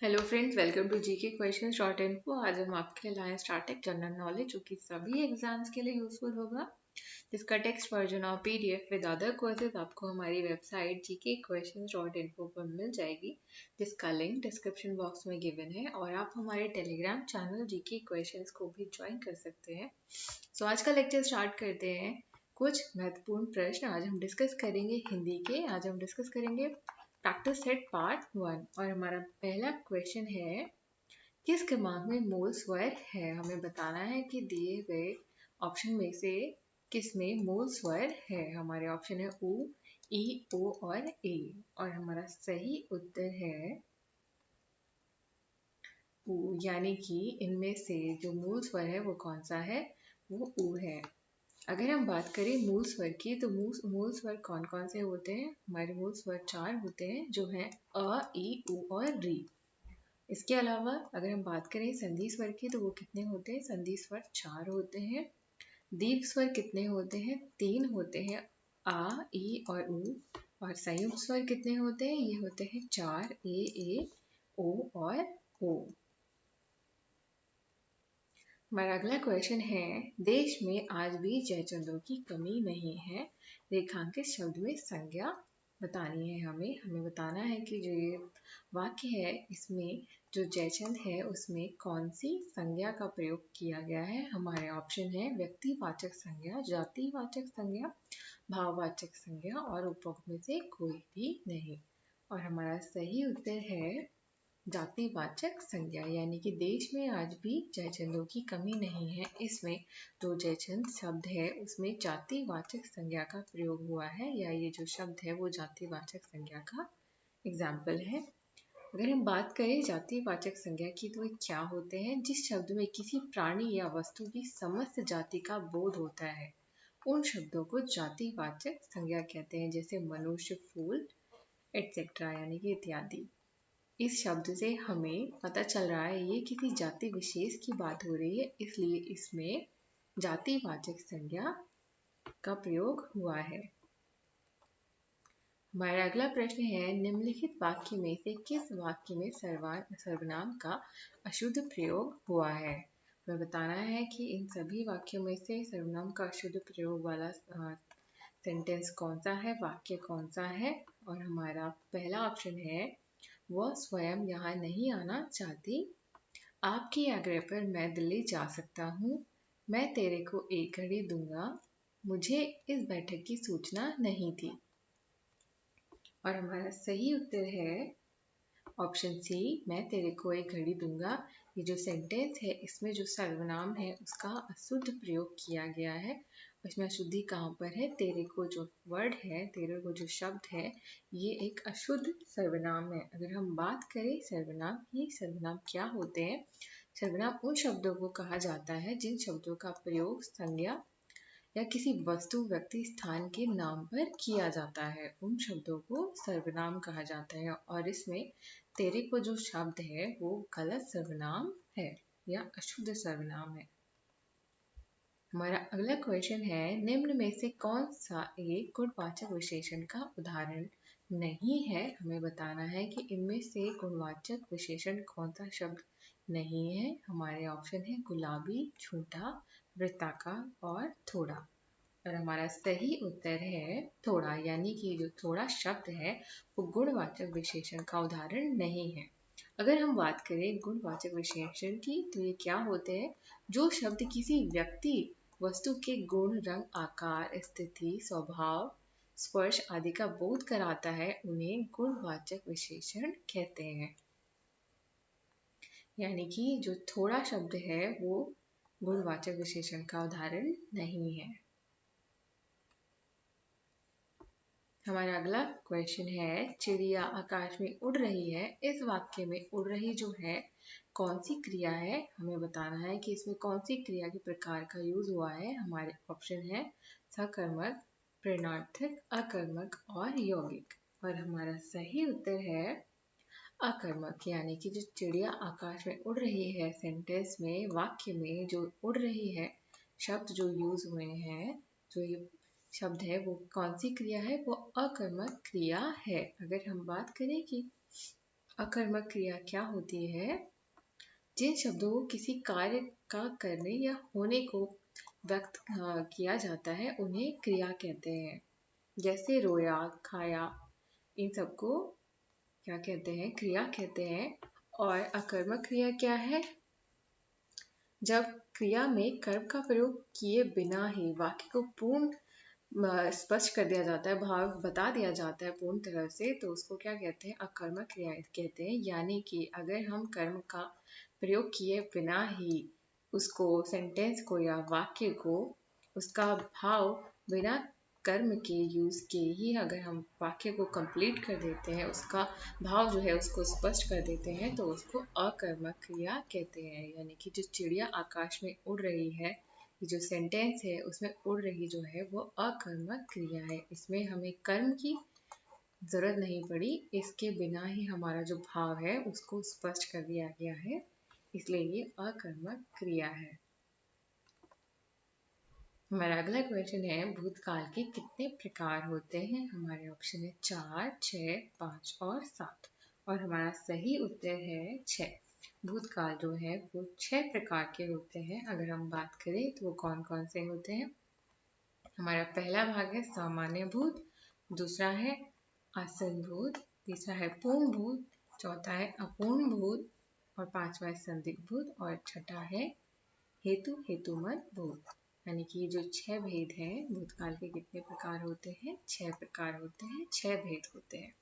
Hello friends, welcome to GK question short info. आज हम आपके लिए लाए स्टार्टिक जनरल नॉलेज जो कि सभी एग्जाम्स के लिए यूजफुल होगा। जिसका टेक्स्ट वर्जन और पीडीएफ विद अदर कोर्सेज आपको हमारी website GK question short info पर मिल जाएगी, जिसका लिंक डिस्क्रिप्शन बॉक्स में गिवन है। और आप हमारे टेलीग्राम चैनल जीके क्वेश्चंस को भी ज्वाइन कर सकते हैं। सो आज का लेक्चर स्टार्ट करते हैं। कुछ महत्वपूर्ण प्रश्न आज हम डिस्कस करेंगे हिंदी के। आज हम डिस्कस करेंगे प्रैक्टिस सेट पार्ट 1 और हमारा पहला क्वेश्चन है, किस क्रमांक में मूल स्वर है। हमें बताना है कि दिए गए ऑप्शन में से किस में मूल स्वर है। हमारे ऑप्शन है उ, ई, ओ और ए। और हमारा सही उत्तर है उ, यानी कि इनमें से जो मूल स्वर है वो कौन सा है, वो उ है। अगर हम बात करें मूल स्वर की, तो मूल स्वर कौन कौन से होते हैं। हमारे मूल स्वर 4 होते हैं, जो हैं अ, ई, उ और री। इसके अलावा अगर हम बात करें संधि स्वर की, तो वो कितने होते हैं। संधि स्वर 4 होते हैं। दीर्घ स्वर कितने होते हैं, 3 होते हैं, आ, ई और उ। और संयुक्त स्वर कितने होते हैं, ये होते हैं 4, ए, ओ और ओ। हमारा अगला क्वेश्चन है, देश में आज भी जयचंदों की कमी नहीं है। रेखांकित शब्द में संज्ञा बतानी है। हमें बताना है कि जो ये वाक्य है, इसमें जो जयचंद है उसमें कौन सी संज्ञा का प्रयोग किया गया है। हमारे ऑप्शन है व्यक्तिवाचक संज्ञा, जातिवाचक संज्ञा, भाववाचक संज्ञा और उपरोक्त में से कोई भी नहीं। और हमारा सही उत्तर है जातिवाचक संज्ञा, यानी कि देश में आज भी जयचंदों की कमी नहीं है। इसमें जो जयचंद शब्द है उसमें जातिवाचक संज्ञा का प्रयोग हुआ है, या ये जो शब्द है वो जातिवाचक संज्ञा का एग्जाम्पल है। अगर हम बात करें जातिवाचक संज्ञा की, तो ये क्या होते हैं। जिस शब्द में किसी प्राणी या वस्तु की समस्त जाति का बोध होता है, उन शब्दों को जातिवाचक संज्ञा कहते हैं, जैसे मनुष्य, फूल एटसेट्रा, यानी कि इत्यादि। इस शब्द से हमें पता चल रहा है ये किसी जाति विशेष की बात हो रही है, इसलिए इसमें जातिवाचक संज्ञा का प्रयोग हुआ है। हमारा अगला प्रश्न है, निम्नलिखित वाक्य में से किस वाक्य में सर्वनाम का अशुद्ध प्रयोग हुआ है। हमें बताना है कि इन सभी वाक्यों में से सर्वनाम का अशुद्ध प्रयोग वाला सेंटेंस कौन सा है, वाक्य कौन सा है। और हमारा पहला ऑप्शन है, वह स्वयं यहाँ नहीं आना चाहती। आपके आग्रह पर मैं दिल्ली जा सकता हूँ। मैं तेरे को एक घड़ी दूंगा। मुझे इस बैठक की सूचना नहीं थी। और हमारा सही उत्तर है ऑप्शन सी, मैं तेरे को एक घड़ी दूंगा। ये जो सेंटेंस है, इसमें जो सर्वनाम है उसका अशुद्ध प्रयोग किया गया है। इसमें अशुद्धि कहाँ पर है, तेरे को जो वर्ड है, तेरे को जो शब्द है, ये एक अशुद्ध सर्वनाम है। अगर हम बात करें सर्वनाम की, सर्वनाम क्या होते हैं। सर्वनाम उन शब्दों को कहा जाता है जिन शब्दों का प्रयोग संज्ञा या किसी वस्तु, व्यक्ति, स्थान के नाम पर किया जाता है, उन शब्दों को सर्वनाम कहा जाता है। और इसमें तेरे को जो शब्द है वो गलत सर्वनाम है या अशुद्ध सर्वनाम है। हमारा अगला क्वेश्चन है, निम्न में से कौन सा एक गुणवाचक विशेषण का उदाहरण नहीं है। हमें बताना है कि इनमें से गुणवाचक विशेषण कौन सा शब्द नहीं है। हमारे ऑप्शन है गुलाबी, झूठा, वृत्ताकार और थोड़ा। और हमारा सही उत्तर है थोड़ा, यानी कि जो थोड़ा शब्द है वो गुणवाचक विशेषण का उदाहरण नहीं है। अगर हम बात करें गुणवाचक विशेषण की, तो ये क्या होते हैं, जो शब्द किसी व्यक्ति, वस्तु के गुण, रंग, आकार, स्थिति, स्वभाव, स्पर्श आदि का बोध कराता है, उन्हें गुणवाचक विशेषण कहते हैं। यानी कि जो थोड़ा शब्द है वो गुणवाचक विशेषण का उदाहरण नहीं है। हमारा अगला क्वेश्चन है, चिड़िया आकाश में उड़ रही है। इस वाक्य में उड़ रही जो है कौन सी क्रिया है। हमें बताना है कि इसमें कौन सी क्रिया के प्रकार का यूज हुआ है। हमारे ऑप्शन है सकर्मक, प्रेरणार्थक, अकर्मक और यौगिक। और हमारा सही उत्तर है अकर्मक, यानी कि जो चिड़िया आकाश में उड़ रही है, सेंटेंस में, वाक्य में जो उड़ रही है शब्द जो यूज हुए हैं, जो ये शब्द है वो कौन सी क्रिया है, वो अकर्मक क्रिया है। अगर हम बात करें कि अकर्मक क्रिया क्या होती है? जिन शब्दों को किसी कार्य का करने या होने को व्यक्त किया जाता है उन्हें क्रिया कहते हैं। जैसे रोया, खाया, इन सबको क्या कहते हैं? क्रिया कहते हैं। और अकर्मक क्रिया क्या है? जब क्रिया में कर्म का प्रयोग किए बिना ही वाक्य को पूर्ण स्पष्ट कर दिया जाता है, भाव बता दिया जाता है पूर्ण तरह से, तो उसको क्या कहते हैं? अकर्मक क्रिया कहते हैं। यानी कि अगर हम कर्म का प्रयोग किए बिना ही उसको, सेंटेंस को या वाक्य को, उसका भाव बिना कर्म के यूज के ही अगर हम वाक्य को कंप्लीट कर देते हैं, उसका भाव जो है उसको स्पष्ट कर देते हैं, तो उसको अकर्मक क्रिया कहते हैं। यानी कि जो चिड़िया आकाश में उड़ रही है, ये जो सेंटेंस है उसमें उड़ रही जो है वो अकर्मक क्रिया है। इसमें हमें कर्म की जरूरत नहीं पड़ी, इसके बिना ही हमारा जो भाव है उसको स्पष्ट कर दिया गया है, इसलिए ये अकर्मक क्रिया है। हमारा अगला क्वेश्चन है, भूतकाल के कितने प्रकार होते हैं? हमारे ऑप्शन है 4, 6, 5 और 7। और हमारा सही उत्तर है 6। भूतकाल जो है वो 6 प्रकार के होते हैं। अगर हम बात करें तो वो कौन कौन से होते हैं? हमारा पहला भाग है सामान्य भूत, दूसरा है आसन भूत, तीसरा है पूर्ण भूत, चौथा है अपूर्ण भूत, और पांचवा है संदिग्ध भूत, और छठा है हेतुमत भूत। यानी कि ये जो 6 भेद हैं, भूतकाल के कितने प्रकार होते हैं? 6 प्रकार होते हैं, 6 भेद होते हैं।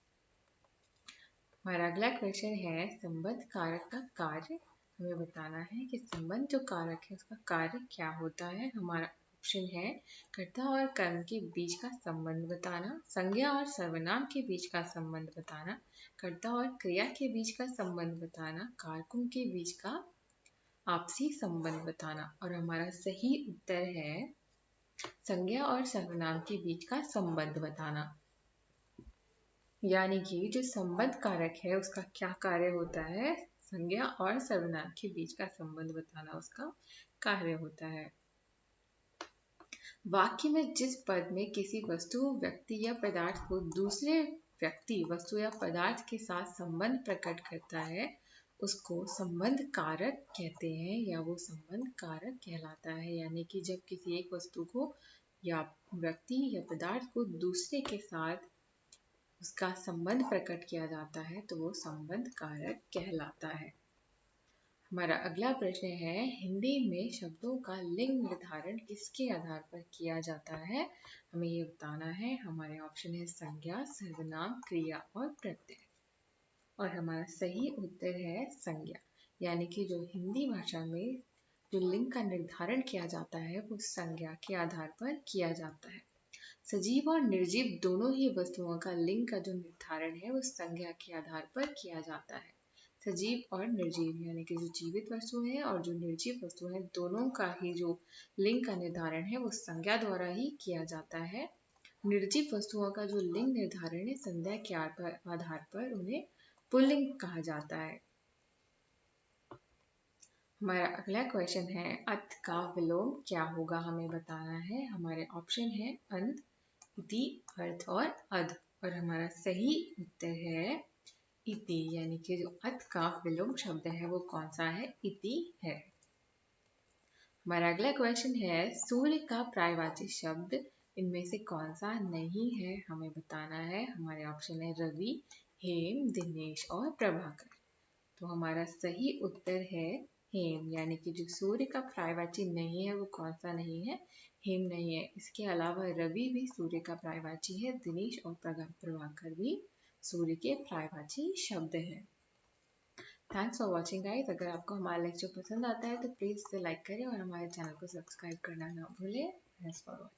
हमारा अगला क्वेश्चन है, संबंध कारक का कार्य हमें बताना है कि संबंध जो कारक है उसका कार्य क्या होता है। हमारा ऑप्शन है, कर्ता और कर्म के बीच का संबंध बताना, संज्ञा और सर्वनाम के बीच का संबंध बताना, कर्ता और क्रिया के बीच का संबंध बताना, कारकों के बीच का आपसी संबंध बताना। और हमारा सही उत्तर है संज्ञा और सर्वनाम के बीच का संबंध बताना। यानी कि जो संबंध कारक है उसका क्या कार्य होता है? संज्ञा और सर्वनाम के बीच का संबंध बताना उसका कार्य होता है। वाक्य में जिस पद में किसी वस्तु, व्यक्ति या पदार्थ को दूसरे व्यक्ति, वस्तु या पदार्थ के साथ संबंध प्रकट करता है उसको संबंध कारक कहते हैं, या वो संबंध कारक कहलाता है। यानी कि जब किसी एक वस्तु को या व्यक्ति या पदार्थ को दूसरे के साथ उसका संबंध प्रकट किया जाता है तो वो संबंध कारक कहलाता है। हमारा अगला प्रश्न है, हिंदी में शब्दों का लिंग निर्धारण किसके आधार पर किया जाता है? हमें ये बताना है। हमारे ऑप्शन है संज्ञा, सर्वनाम, क्रिया और प्रत्यय। और हमारा सही उत्तर है संज्ञा। यानी कि जो हिंदी भाषा में जो लिंग का निर्धारण किया जाता है वो संज्ञा के आधार पर किया जाता है। सजीव और निर्जीव दोनों ही वस्तुओं का लिंग का जो निर्धारण है वो संज्ञा के आधार पर किया जाता है। सजीव और निर्जीव यानी कि जो जीवित वस्तु है और जो निर्जीव वस्तु है, दोनों का ही जो लिंग का निर्धारण है वो संज्ञा द्वारा ही किया जाता है। निर्जीव वस्तुओं का जो लिंग निर्धारण है संज्ञा के आधार पर उन्हें पुल्लिंग कहा जाता है। हमारा अगला क्वेश्चन है, अत का विलोम क्या होगा? हमें बताना है। हमारे ऑप्शन है अंत, इति, अर्थ और अध। और हमारा सही उत्तर है इति। यानी कि जो अत का विलोम शब्द है वो कौन सा है? इति है। हमारा अगला क्वेश्चन है, सूर्य का पर्यायवाची शब्द इनमें से कौन सा नहीं है? हमें बताना है। हमारे ऑप्शन है रवि, हेम, दिनेश और प्रभाकर। तो हमारा सही उत्तर है हेम। यानी कि जो सूर्य का पर्यायवाची नहीं है वो कौन सा नहीं है? हेम नहीं है। इसके अलावा रवि भी सूर्य का पर्यायवाची है, दिनेश और प्रभाकर भी सूर्य के पर्यायवाची शब्द हैं। Thanks for watching guys. अगर आपको हमारा लेक्चर पसंद आता है तो प्लीज़ इसे लाइक करें और हमारे चैनल को सब्सक्राइब करना ना भूलें। Thanks for watching.